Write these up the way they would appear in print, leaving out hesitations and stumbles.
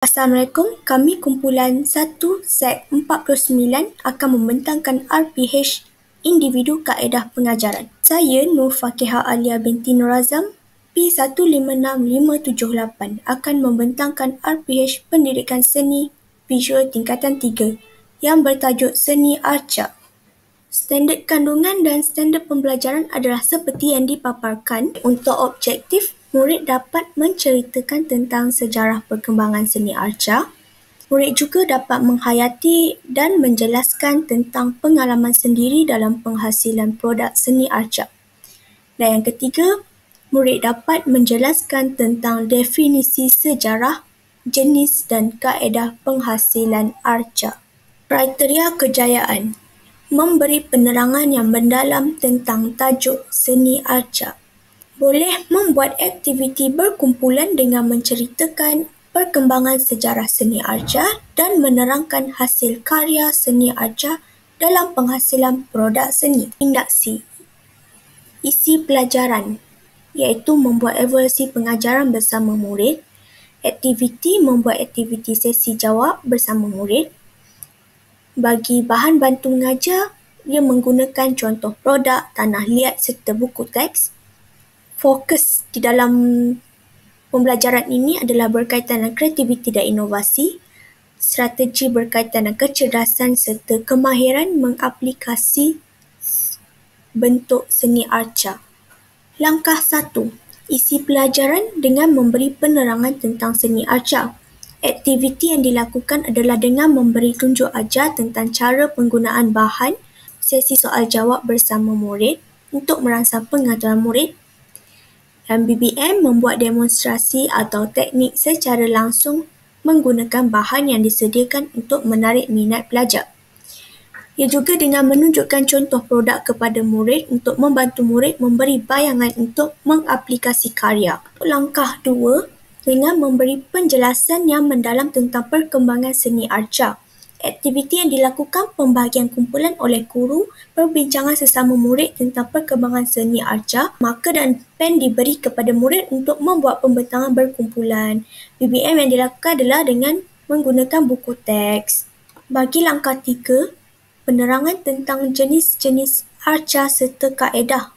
Assalamualaikum, kami kumpulan 1 set 49 akan membentangkan RPH Individu Kaedah Pengajaran. Saya Nur Fakihah Alia binti Nur Azam, P166578 akan membentangkan RPH Pendidikan Seni Visual Tingkatan 3 yang bertajuk Seni Arca. Standard kandungan dan standard pembelajaran adalah seperti yang dipaparkan. Untuk objektif, murid dapat menceritakan tentang sejarah perkembangan seni arca. Murid juga dapat menghayati dan menjelaskan tentang pengalaman sendiri dalam penghasilan produk seni arca. Dan yang ketiga, murid dapat menjelaskan tentang definisi sejarah, jenis dan kaedah penghasilan arca. Kriteria kejayaan: memberi penerangan yang mendalam tentang tajuk seni arca. Boleh membuat aktiviti berkumpulan dengan menceritakan perkembangan sejarah seni arca dan menerangkan hasil karya seni arca dalam penghasilan produk seni. Induksi: isi pelajaran iaitu membuat evaluasi pengajaran bersama murid. Aktiviti: membuat aktiviti sesi jawab bersama murid. Bagi bahan bantu mengajar, ia menggunakan contoh produk, tanah liat serta buku teks. Fokus di dalam pembelajaran ini adalah berkaitan dengan kreativiti dan inovasi, strategi berkaitan dengan kecerdasan serta kemahiran mengaplikasi bentuk seni arca. Langkah 1. Isi pelajaran dengan memberi penerangan tentang seni arca. Aktiviti yang dilakukan adalah dengan memberi tunjuk ajar tentang cara penggunaan bahan, sesi soal jawab bersama murid untuk merangsang pengetahuan murid. Dan BBM membuat demonstrasi atau teknik secara langsung menggunakan bahan yang disediakan untuk menarik minat pelajar. Ia juga dengan menunjukkan contoh produk kepada murid untuk membantu murid memberi bayangan untuk mengaplikasi karya. Langkah 2, dengan memberi penjelasan yang mendalam tentang perkembangan seni arca. Aktiviti yang dilakukan pembahagian kumpulan oleh guru, perbincangan sesama murid tentang perkembangan seni arca, marker dan pen diberi kepada murid untuk membuat pembentangan berkumpulan. BBM yang dilakukan adalah dengan menggunakan buku teks. Bagi langkah 3, penerangan tentang jenis-jenis arca serta kaedah.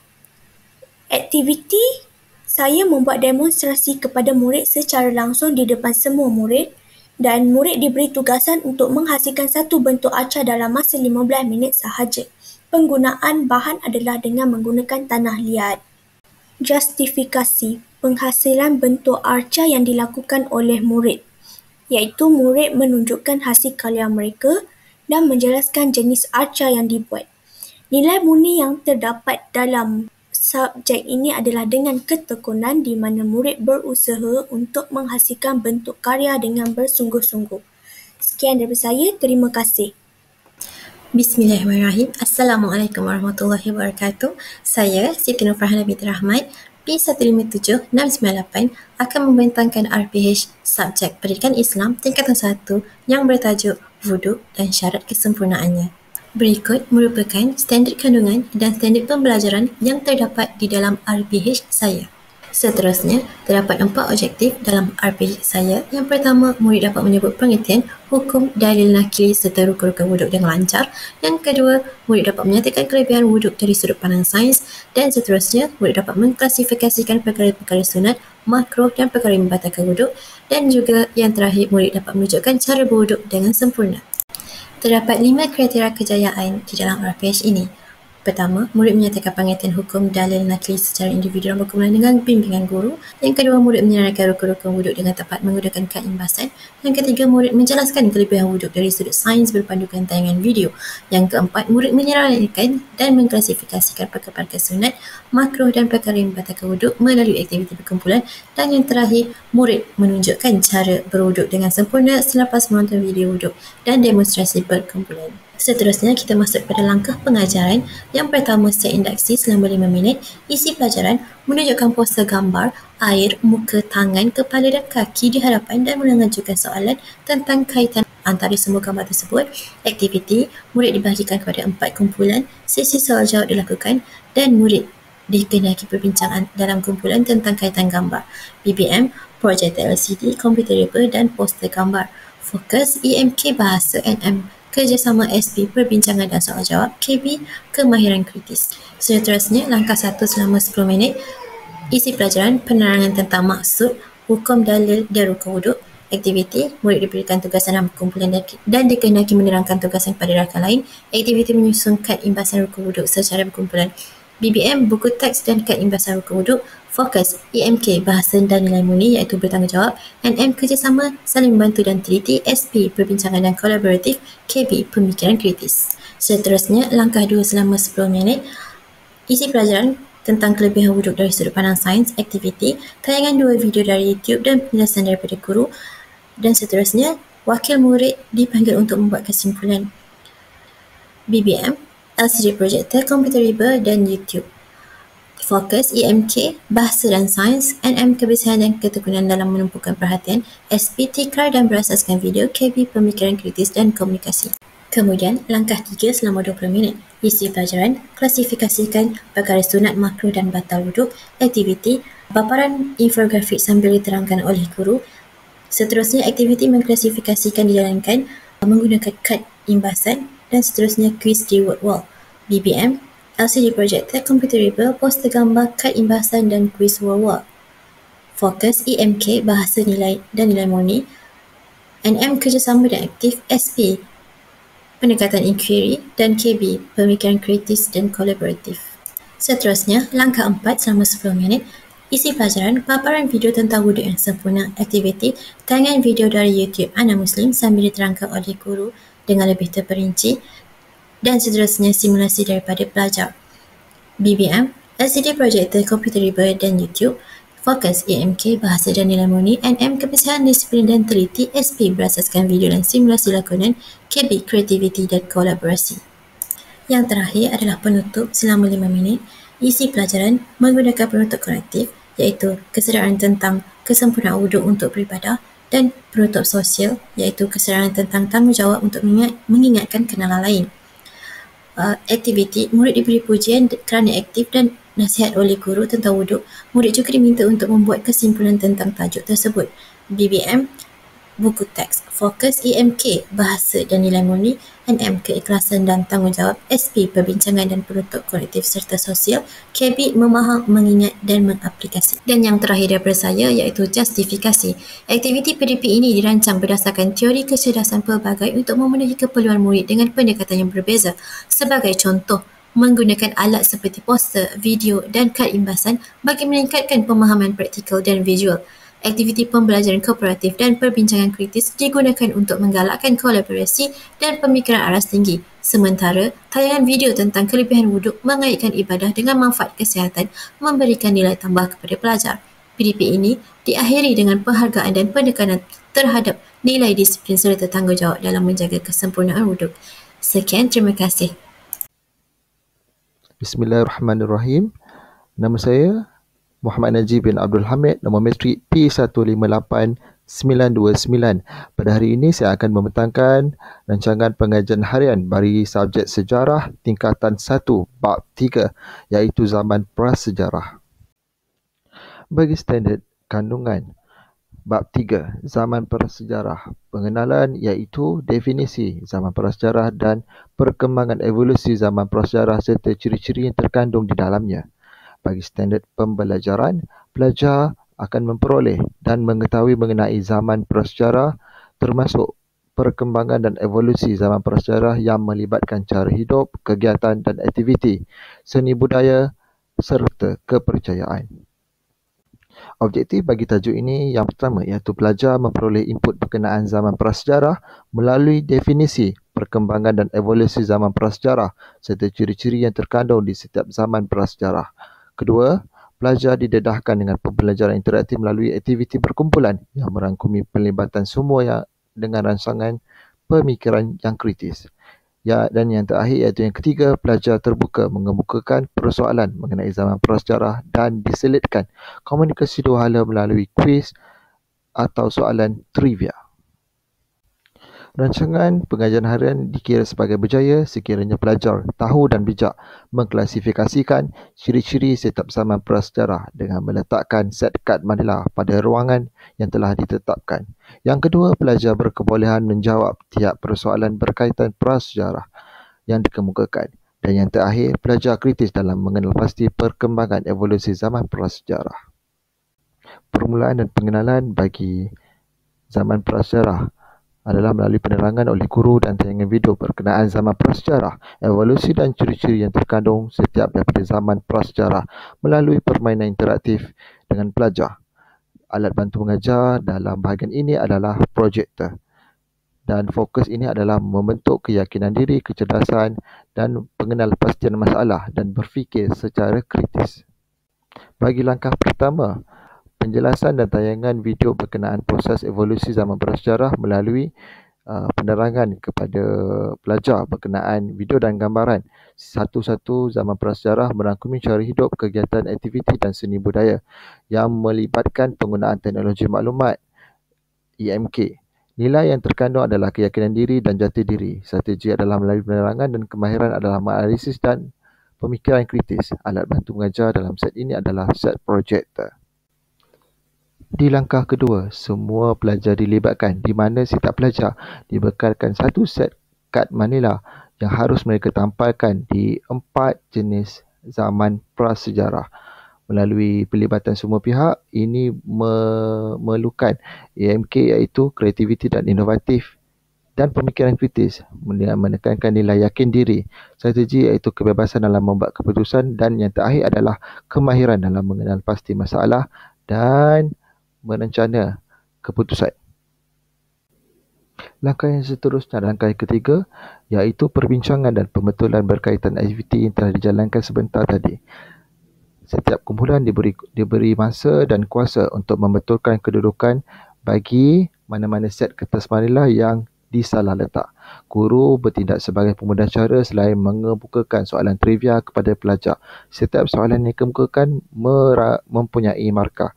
Aktiviti: saya membuat demonstrasi kepada murid secara langsung di depan semua murid dan murid diberi tugasan untuk menghasilkan satu bentuk arca dalam masa 15 minit sahaja. Penggunaan bahan adalah dengan menggunakan tanah liat. Justifikasi: penghasilan bentuk arca yang dilakukan oleh murid, iaitu murid menunjukkan hasil karya mereka dan menjelaskan jenis arca yang dibuat. Nilai murni yang terdapat dalam subjek ini adalah dengan ketekunan di mana murid berusaha untuk menghasilkan bentuk karya dengan bersungguh-sungguh. Sekian daripada saya, terima kasih. Bismillahirrahmanirrahim. Assalamualaikum warahmatullahi wabarakatuh. Saya Siti Nur Farhana binti Rahmat, P157698 akan membentangkan RPH subjek Pendidikan Islam tingkatan 1 yang bertajuk Wuduk dan Syarat Kesempurnaannya. Berikut merupakan standard kandungan dan standard pembelajaran yang terdapat di dalam RPH saya. Seterusnya, terdapat 4 objektif dalam RPH saya. Yang pertama, murid dapat menyebut pengertian, hukum, dalil nakli serta rukun-rukun wuduk dengan lancar. Yang kedua, murid dapat menyatakan kelebihan wuduk dari sudut pandang sains. Dan seterusnya, murid dapat mengklasifikasikan perkara-perkara sunat, makruh dan perkara yang membatalkan wuduk. Dan juga yang terakhir, murid dapat menunjukkan cara berwuduk dengan sempurna. Terdapat 5 kriteria kejayaan di dalam RPH ini. Pertama, murid menyatakan pengertian hukum, dalil, nakli secara individu dan berkumpulan dengan bimbingan guru. Yang kedua, murid menerangkan rukun-rukun wuduk dengan tepat menggunakan kad imbasan. Yang ketiga, murid menjelaskan kelebihan wuduk dari sudut sains berpandukan tayangan video. Yang keempat, murid menyerahkan dan mengklasifikasikan perkara-perkara sunat, makruh dan perkara yang membatalkan wuduk melalui aktiviti berkumpulan. Dan yang terakhir, murid menunjukkan cara berwuduk dengan sempurna selepas menonton video wuduk dan demonstrasi berkumpulan. Seterusnya, kita masuk pada langkah pengajaran. Yang pertama, set induksi selama 5 minit. Isi pelajaran: menunjukkan poster gambar, air, muka, tangan, kepala dan kaki di hadapan dan mengajukan soalan tentang kaitan antara semua gambar tersebut. Aktiviti: murid dibahagikan kepada 4 kumpulan. Sesi soal jawab dilakukan dan murid dikenaki perbincangan dalam kumpulan tentang kaitan gambar. BBM: projektor LCD, komputer dan poster gambar. Fokus EMK bahasa NM, kerjasama SP perbincangan dan soal jawab, KB kemahiran kritis. Seterusnya, langkah 1 selama 10 minit. Isi pelajaran penerangan tentang maksud, hukum dalil dan rukun wuduk. Aktiviti, murid diberikan tugasan dalam kumpulan dan dikehendaki menerangkan tugasan kepada rakan lain. Aktiviti menyusun kad imbasan rukun wuduk secara berkumpulan. BBM, buku teks dan kad imbasan rukun wuduk. Fokus, EMK, bahasa dan nilai murni iaitu bertanggungjawab. NM, kerjasama, saling membantu dan teliti. SP, perbincangan dan kolaboratif. KB, pemikiran kritis. Seterusnya, langkah 2 selama 10 minit. Isi pelajaran tentang kelebihan wuduk dari sudut pandang sains, aktiviti, tayangan 2 video dari YouTube dan penjelasan daripada guru. Dan seterusnya, wakil murid dipanggil untuk membuat kesimpulan. BBM, LCD projector, komputer dan YouTube. Fokus EMK, bahasa dan sains. NM, kebersihan dan ketekunan dalam menumpukan perhatian. SP, tikrar dan berasaskan video. KB, pemikiran kritis dan komunikasi. Kemudian, langkah 3 selama 20 minit. Isi pelajaran, klasifikasikan perkara sunat, makruh dan batal wuduk. Aktiviti, paparan infografik sambil diterangkan oleh guru. Seterusnya, aktiviti mengklasifikasikan dijalankan menggunakan kad imbasan dan seterusnya kuis di word wall. BBM, LCD projector, komputer, poster gambar, kad imbasan dan kuis word wall. Fokus EMK, bahasa nilai dan nilai murni. NM, kerjasama dan aktif. SP, pendekatan inquiry dan KB, pemikiran kritis dan kolaboratif. Seterusnya, langkah 4 selama 10 minit. Isi pelajaran, paparan video tentang wuduk yang sempurna. Aktiviti, tayangan video dari YouTube Ana Muslim sambil diterangkan oleh guru dengan lebih terperinci. Dan seterusnya, simulasi daripada pelajar. BBM, LCD projector, komputer dan YouTube. Fokus EMK, bahasa dan nilai murni. NM, kebersihan, disiplin dan teliti. SP, berasaskan video dan simulasi lakonan. KB, kreativiti dan kolaborasi. Yang terakhir adalah penutup selama 5 minit. Isi pelajaran menggunakan penutup kolektif iaitu kesedaran tentang kesempurnaan wuduk untuk beribadah dan penutup sosial iaitu kesedaran tentang tanggungjawab untuk mengingatkan kenalan lain. Aktiviti, murid diberi pujian kerana aktif dan nasihat oleh guru tentang wuduk. Murid juga diminta untuk membuat kesimpulan tentang tajuk tersebut. BBM, buku teks. Fokus EMK, bahasa dan nilai murni. NM, keikhlasan dan tanggungjawab. SP, perbincangan dan penutup kolektif serta sosial. KB, memaham, mengingat dan mengaplikasi. Dan yang terakhir daripada saya iaitu justifikasi. Aktiviti PDP ini dirancang berdasarkan teori kecerdasan pelbagai untuk memenuhi keperluan murid dengan pendekatan yang berbeza. Sebagai contoh, menggunakan alat seperti poster, video dan kad imbasan bagi meningkatkan pemahaman praktikal dan visual. Aktiviti pembelajaran kooperatif dan perbincangan kritis digunakan untuk menggalakkan kolaborasi dan pemikiran aras tinggi. Sementara, tayangan video tentang kelebihan wuduk mengaitkan ibadah dengan manfaat kesihatan memberikan nilai tambah kepada pelajar. PDP ini diakhiri dengan penghargaan dan penekanan terhadap nilai disiplin serta tanggungjawab dalam menjaga kesempurnaan wuduk. Sekian, terima kasih. Bismillahirrahmanirrahim. Nama saya Muhammad Najib bin Abdul Hamid, nombor matrik P158929. Pada hari ini saya akan membentangkan rancangan pengajian harian bagi subjek sejarah tingkatan 1 bab 3 iaitu zaman prasejarah. Bagi standard kandungan bab 3 zaman prasejarah, pengenalan iaitu definisi zaman prasejarah dan perkembangan evolusi zaman prasejarah serta ciri-ciri yang terkandung di dalamnya. Bagi standard pembelajaran, pelajar akan memperoleh dan mengetahui mengenai zaman prasejarah termasuk perkembangan dan evolusi zaman prasejarah yang melibatkan cara hidup, kegiatan dan aktiviti, seni budaya serta kepercayaan. Objektif bagi tajuk ini yang pertama iaitu pelajar memperoleh input berkenaan zaman prasejarah melalui definisi, perkembangan dan evolusi zaman prasejarah serta ciri-ciri yang terkandung di setiap zaman prasejarah. Kedua, pelajar didedahkan dengan pembelajaran interaktif melalui aktiviti berkumpulan yang merangkumi pelibatan semua yang dengan rangsangan pemikiran yang kritis. Dan yang terakhir iaitu yang ketiga, pelajar terbuka mengemukakan persoalan mengenai zaman prasejarah dan diselitkan komunikasi dua hala melalui kuis atau soalan trivia. Rancangan pengajian harian dikira sebagai berjaya sekiranya pelajar tahu dan bijak mengklasifikasikan ciri-ciri setiap zaman prasejarah dengan meletakkan set kad Manila pada ruangan yang telah ditetapkan. Yang kedua, pelajar berkebolehan menjawab tiap persoalan berkaitan prasejarah yang dikemukakan. Dan yang terakhir, pelajar kritis dalam mengenal pasti perkembangan evolusi zaman prasejarah. Permulaan dan pengenalan bagi zaman prasejarah adalah melalui penerangan oleh guru dan tayangan video berkenaan zaman prasejarah, evolusi dan ciri-ciri yang terkandung setiap daripada zaman prasejarah melalui permainan interaktif dengan pelajar. Alat bantu mengajar dalam bahagian ini adalah projektor. Dan fokus ini adalah membentuk keyakinan diri, kecerdasan dan pengenalpastian masalah dan berfikir secara kritis. Bagi langkah pertama, penjelasan dan tayangan video berkenaan proses evolusi zaman prasejarah melalui penerangan kepada pelajar berkenaan video dan gambaran satu-satu zaman prasejarah merangkumi cara hidup, kegiatan, aktiviti dan seni budaya yang melibatkan penggunaan teknologi maklumat EMK. Nilai yang terkandung adalah keyakinan diri dan jati diri. Strategi adalah melalui penerangan dan kemahiran adalah menganalisis dan pemikiran kritis. Alat bantu mengajar dalam set ini adalah set projector. Di langkah kedua, semua pelajar dilibatkan di mana setiap pelajar dibekalkan satu set kad Manila yang harus mereka tampalkan di 4 jenis zaman prasejarah. Melalui pelibatan semua pihak, ini memerlukan AMK iaitu kreativiti dan inovatif dan pemikiran kritis, menekankan nilai yakin diri, strategi iaitu kebebasan dalam membuat keputusan dan yang terakhir adalah kemahiran dalam mengenal pasti masalah dan merencana keputusan. Langkah yang seterusnya, langkah yang ketiga, iaitu perbincangan dan pembetulan berkaitan aktiviti yang telah dijalankan sebentar tadi. Setiap kumpulan diberi masa dan kuasa untuk membetulkan kedudukan bagi mana-mana set kertas Manila yang disalah letak. Guru bertindak sebagai pemudah cara selain mengemukakan soalan trivia kepada pelajar. Setiap soalan yang dikemukakan mempunyai markah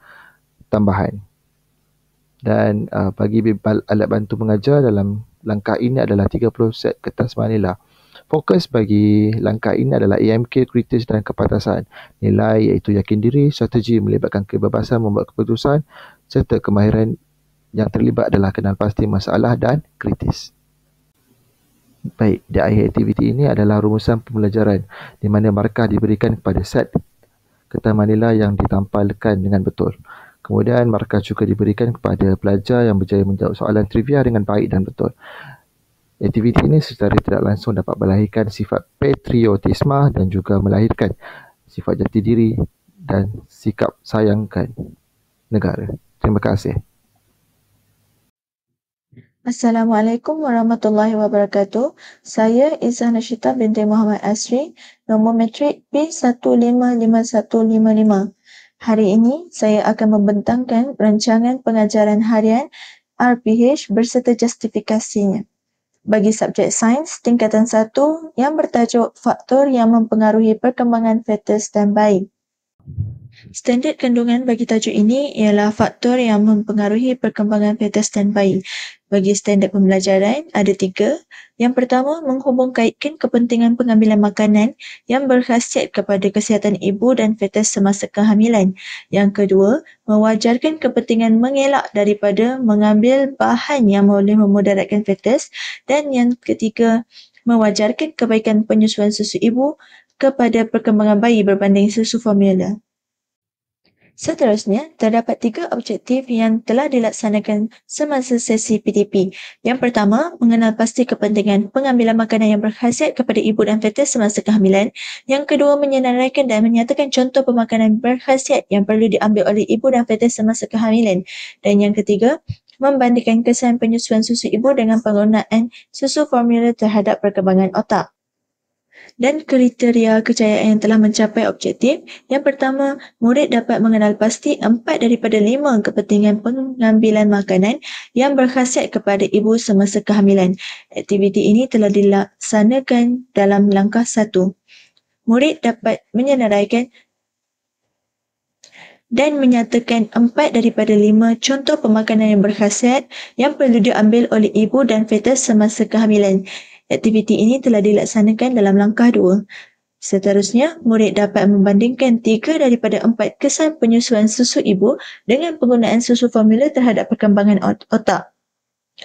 tambahan. Dan bagi alat bantu mengajar dalam langkah ini adalah 30 set kertas Manila. Fokus bagi langkah ini adalah AMK, kritis dan kepantasan. Nilai iaitu yakin diri, strategi melibatkan kebebasan membuat keputusan serta kemahiran yang terlibat adalah kenal pasti masalah dan kritis. Baik, di akhir aktiviti ini adalah rumusan pembelajaran di mana markah diberikan kepada set kertas Manila yang ditampalkan dengan betul. Kemudian markah juga diberikan kepada pelajar yang berjaya menjawab soalan trivia dengan baik dan betul. Aktiviti ini secara tidak langsung dapat melahirkan sifat patriotisme dan juga melahirkan sifat jati diri dan sikap sayangkan negara. Terima kasih. Assalamualaikum warahmatullahi wabarakatuh. Saya Izzah Nashita binti Muhammad Asri, nombor matrik B155155. Hari ini saya akan membentangkan rancangan pengajaran harian RPH berserta justifikasinya bagi subjek sains tingkatan 1 yang bertajuk faktor yang mempengaruhi perkembangan fetus dan bayi. Standard kandungan bagi tajuk ini ialah faktor yang mempengaruhi perkembangan fetus dan bayi. Bagi standard pembelajaran, ada 3. Yang pertama, menghubungkaitkan kepentingan pengambilan makanan yang berkhasiat kepada kesihatan ibu dan fetus semasa kehamilan. Yang kedua, mewajarkan kepentingan mengelak daripada mengambil bahan yang boleh memudaratkan fetus. Dan yang ketiga, mewajarkan kebaikan penyusuan susu ibu kepada perkembangan bayi berbanding susu formula. Seterusnya, terdapat 3 objektif yang telah dilaksanakan semasa sesi PTP. Yang pertama, mengenal pasti kepentingan pengambilan makanan yang berkhasiat kepada ibu dan fetus semasa kehamilan. Yang kedua, menyenaraikan dan menyatakan contoh pemakanan berkhasiat yang perlu diambil oleh ibu dan fetus semasa kehamilan. Dan yang ketiga, membandingkan kesan penyusuan susu ibu dengan penggunaan susu formula terhadap perkembangan otak. Dan kriteria kejayaan yang telah mencapai objektif. Yang pertama, murid dapat mengenal pasti 4 daripada 5 kepentingan pengambilan makanan yang berkhasiat kepada ibu semasa kehamilan. Aktiviti ini telah dilaksanakan dalam langkah 1. Murid dapat menyenaraikan dan menyatakan 4 daripada 5 contoh pemakanan yang berkhasiat yang perlu diambil oleh ibu dan fetus semasa kehamilan. Aktiviti ini telah dilaksanakan dalam langkah 2. Seterusnya, murid dapat membandingkan 3 daripada 4 kesan penyusuan susu ibu dengan penggunaan susu formula terhadap perkembangan otak.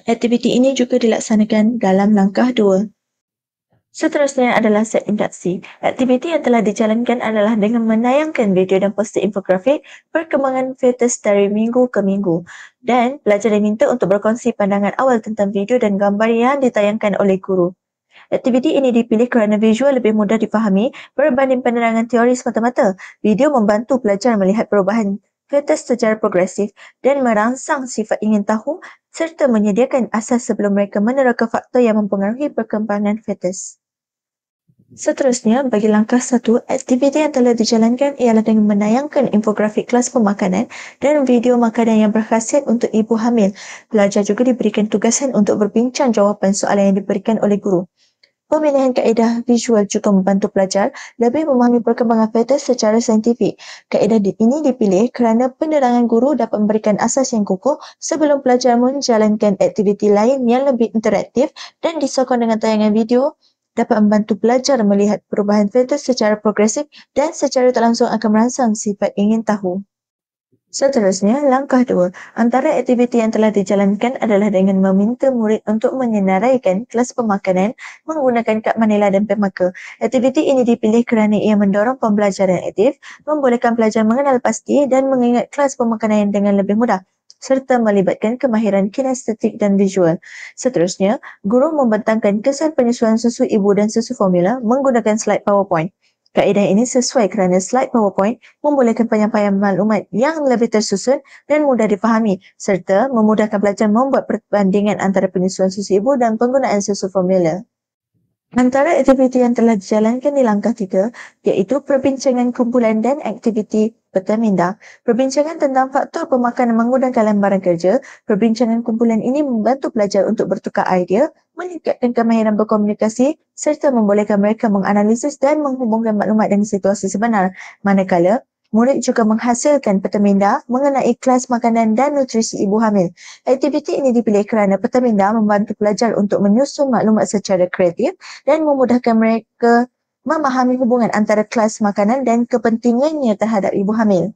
Aktiviti ini juga dilaksanakan dalam langkah 2. Seterusnya adalah set induksi. Aktiviti yang telah dijalankan adalah dengan menayangkan video dan poster infografik perkembangan fetus dari minggu ke minggu. Dan pelajar diminta untuk berkongsi pandangan awal tentang video dan gambar yang ditayangkan oleh guru. Aktiviti ini dipilih kerana visual lebih mudah difahami berbanding penerangan teori semata-mata. Video membantu pelajar melihat perubahan fetus secara progresif dan merangsang sifat ingin tahu serta menyediakan asas sebelum mereka meneraka faktor yang mempengaruhi perkembangan fetus. Seterusnya, bagi langkah 1, aktiviti yang telah dijalankan ialah dengan menayangkan infografik kelas pemakanan dan video makanan yang berkhasiat untuk ibu hamil. Pelajar juga diberikan tugasan untuk berbincang jawapan soalan yang diberikan oleh guru. Pemilihan kaedah visual juga membantu pelajar lebih memahami perkembangan fetus secara saintifik. Kaedah ini dipilih kerana penerangan guru dapat memberikan asas yang kukuh sebelum pelajar menjalankan aktiviti lain yang lebih interaktif dan disokong dengan tayangan video dapat membantu pelajar melihat perubahan fetus secara progresif dan secara tak langsung akan merangsang sifat ingin tahu. Seterusnya, langkah 2. Antara aktiviti yang telah dijalankan adalah dengan meminta murid untuk menyenaraikan kelas pemakanan menggunakan kad manila dan pen marker. Aktiviti ini dipilih kerana ia mendorong pembelajaran aktif, membolehkan pelajar mengenal pasti dan mengingat kelas pemakanan dengan lebih mudah, serta melibatkan kemahiran kinestetik dan visual. Seterusnya, guru membentangkan kesan penyusuan susu ibu dan susu formula menggunakan slide PowerPoint. Kaedah ini sesuai kerana slide PowerPoint membolehkan penyampaian maklumat yang lebih tersusun dan mudah difahami serta memudahkan pelajar membuat perbandingan antara penyusuan susu ibu dan penggunaan susu formula. Antara aktiviti yang telah dijalankan di langkah 3 iaitu perbincangan kumpulan dan aktiviti berteminda. Perbincangan tentang faktor pemakanan menggunakan lembaran kerja. Perbincangan kumpulan ini membantu pelajar untuk bertukar idea, meningkatkan kemahiran berkomunikasi serta membolehkan mereka menganalisis dan menghubungkan maklumat dengan situasi sebenar. Manakala, murid juga menghasilkan peta minda mengenai kelas makanan dan nutrisi ibu hamil. Aktiviti ini dipilih kerana peta minda membantu pelajar untuk menyusun maklumat secara kreatif dan memudahkan mereka memahami hubungan antara kelas makanan dan kepentingannya terhadap ibu hamil.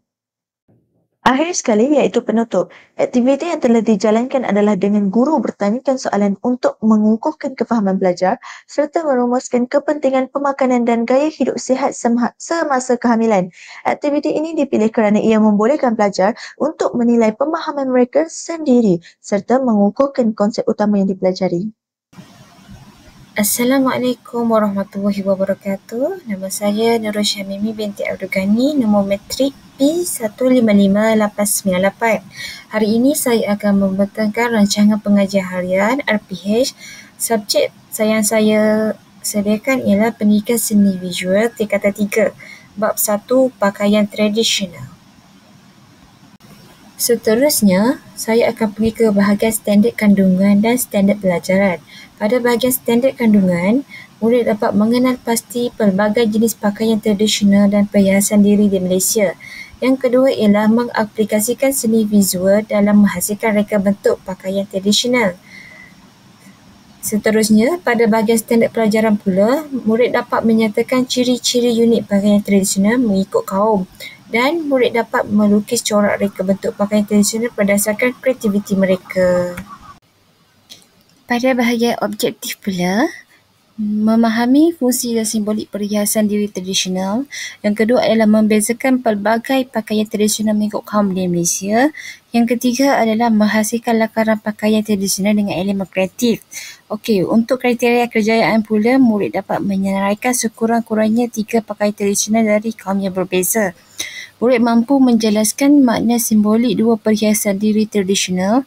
Akhir sekali iaitu penutup. Aktiviti yang telah dijalankan adalah dengan guru bertanyakan soalan untuk mengukuhkan kefahaman pelajar serta merumuskan kepentingan pemakanan dan gaya hidup sihat semasa kehamilan. Aktiviti ini dipilih kerana ia membolehkan pelajar untuk menilai pemahaman mereka sendiri serta mengukuhkan konsep utama yang dipelajari. Assalamualaikum warahmatullahi wabarakatuh. Nama saya Nurul Syamimi binti Abdul Ghani, nombor matrik P1558898. Hari ini saya akan membentangkan rancangan pengajian harian RPH. Subjek yang saya sediakan ialah pendidikan seni visual tingkatan 3, bab 1 pakaian tradisional. Seterusnya, saya akan pergi ke bahagian standard kandungan dan standard pelajaran. Pada bahagian standard kandungan, murid dapat mengenal pasti pelbagai jenis pakaian tradisional dan perhiasan diri di Malaysia. Yang kedua ialah mengaplikasikan seni visual dalam menghasilkan reka bentuk pakaian tradisional. Seterusnya, pada bahagian standard pelajaran pula, murid dapat menyatakan ciri-ciri unik pakaian tradisional mengikut kaum dan murid dapat melukis corak reka bentuk pakaian tradisional berdasarkan kreativiti mereka. Pada bahagian objektif pula, memahami fungsi dan simbolik perhiasan diri tradisional. Yang kedua adalah membezakan pelbagai pakaian tradisional mengikut kaum di Malaysia. Yang ketiga adalah menghasilkan lakaran pakaian tradisional dengan elemen kreatif. Okey, untuk kriteria kejayaan pula, murid dapat menyenaraikan sekurang-kurangnya 3 pakaian tradisional dari kaum yang berbeza. Murid mampu menjelaskan makna simbolik 2 perhiasan diri tradisional.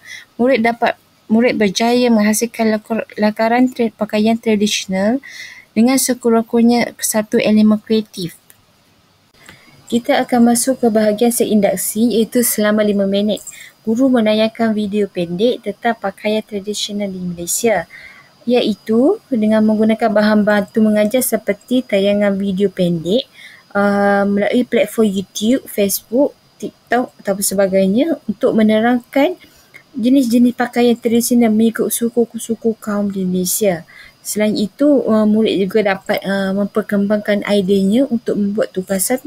Murid berjaya menghasilkan lakaran pakaian tradisional dengan sekurang-kurangnya 1 elemen kreatif. Kita akan masuk ke bahagian seinduksi iaitu selama 5 minit. Guru menayangkan video pendek tentang pakaian tradisional di Malaysia, iaitu dengan menggunakan bahan bantu mengajar seperti tayangan video pendek melalui platform YouTube, Facebook TikTok atau sebagainya untuk menerangkan jenis-jenis pakaian tradisional mengikut suku-suku kaum di Malaysia. Selain itu, murid juga dapat memperkembangkan idenya untuk membuat tugasan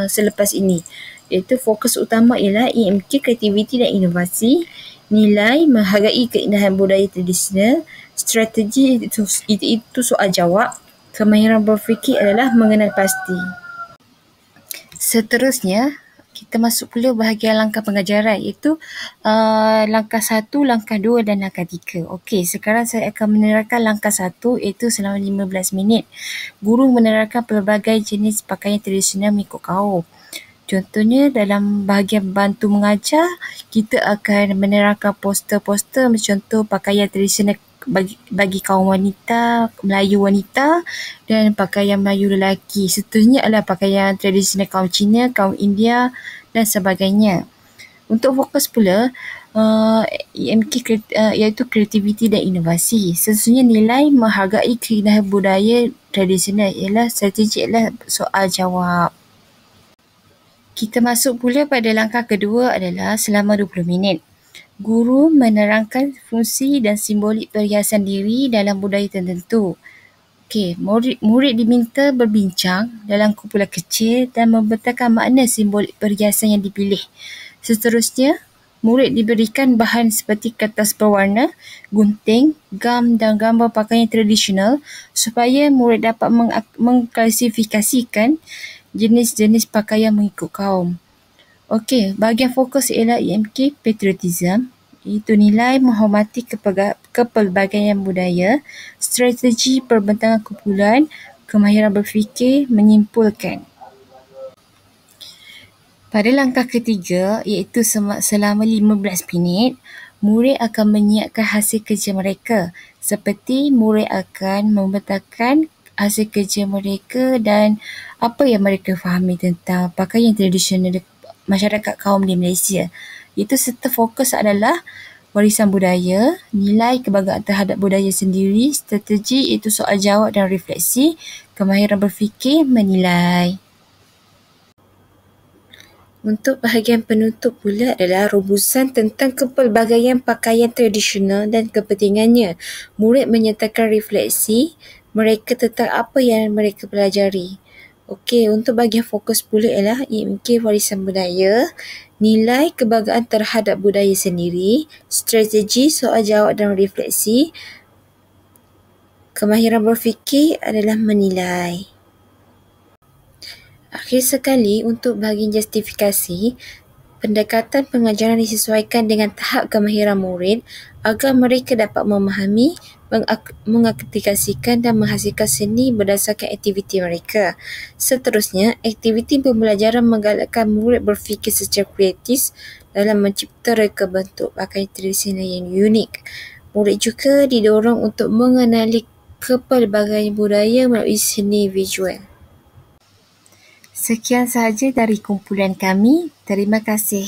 selepas ini. Iaitu fokus utama ialah EMK, kreativiti dan inovasi, nilai, menghargai keindahan budaya tradisional, strategi itu soal jawab, kemahiran berfikir adalah mengenal pasti. Seterusnya, kita masuk pula bahagian langkah pengajaran, iaitu langkah 1, langkah 2 dan langkah 3. Okey, sekarang saya akan menerangkan langkah 1 iaitu selama 15 minit. Guru menerangkan pelbagai jenis pakaian tradisional mengikut kaum. Contohnya dalam bahagian bantu mengajar, kita akan menerangkan poster-poster contoh pakaian tradisional bagi kaum wanita, Melayu wanita dan pakaian Melayu lelaki. Seterusnya adalah pakaian tradisional kaum Cina, kaum India dan sebagainya. Untuk fokus pula, EMK iaitu kreativiti dan inovasi. Seterusnya nilai menghargai keindahan budaya tradisional ialah strategi ialah soal jawab. Kita masuk pula pada langkah kedua adalah selama 20 minit. Guru menerangkan fungsi dan simbolik perhiasan diri dalam budaya tertentu. Okey, murid diminta berbincang dalam kumpulan kecil dan membentangkan makna simbolik perhiasan yang dipilih. Seterusnya, murid diberikan bahan seperti kertas berwarna, gunting, gam dan gambar pakaian tradisional supaya murid dapat mengklasifikasikan jenis-jenis pakaian mengikut kaum. Okey, bahagian fokus ialah EMK patriotism, iaitu nilai menghormati kepelbagaian budaya, strategi perbentangan kumpulan, kemahiran berfikir, menyimpulkan. Pada langkah ketiga, iaitu selama 15 minit, murid akan menyiapkan hasil kerja mereka. Seperti murid akan membentangkan hasil kerja mereka dan apa yang mereka fahami tentang pakaian tradisional masyarakat kaum di Malaysia. Itu serta fokus adalah warisan budaya, nilai kebanggaan terhadap budaya sendiri, strategi itu soal jawab dan refleksi, kemahiran berfikir, menilai. Untuk bahagian penutup pula adalah rumusan tentang kepelbagaian pakaian tradisional dan kepentingannya. Murid menyertakan refleksi mereka tentang apa yang mereka pelajari. Okey, untuk bahagian fokus pula ialah EMK warisan budaya, nilai kebanggaan terhadap budaya sendiri, strategi soal jawab dan refleksi, kemahiran berfikir adalah menilai. Akhir sekali, untuk bahagian justifikasi, pendekatan pengajaran disesuaikan dengan tahap kemahiran murid agar mereka dapat memahami, mengaplikasikan dan menghasilkan seni berdasarkan aktiviti mereka. Seterusnya, aktiviti pembelajaran menggalakkan murid berfikir secara kreatif dalam mencipta reka bentuk pakaian tradisional yang unik. Murid juga didorong untuk mengenali kepelbagaian budaya melalui seni visual. Sekian sahaja dari kumpulan kami. Terima kasih.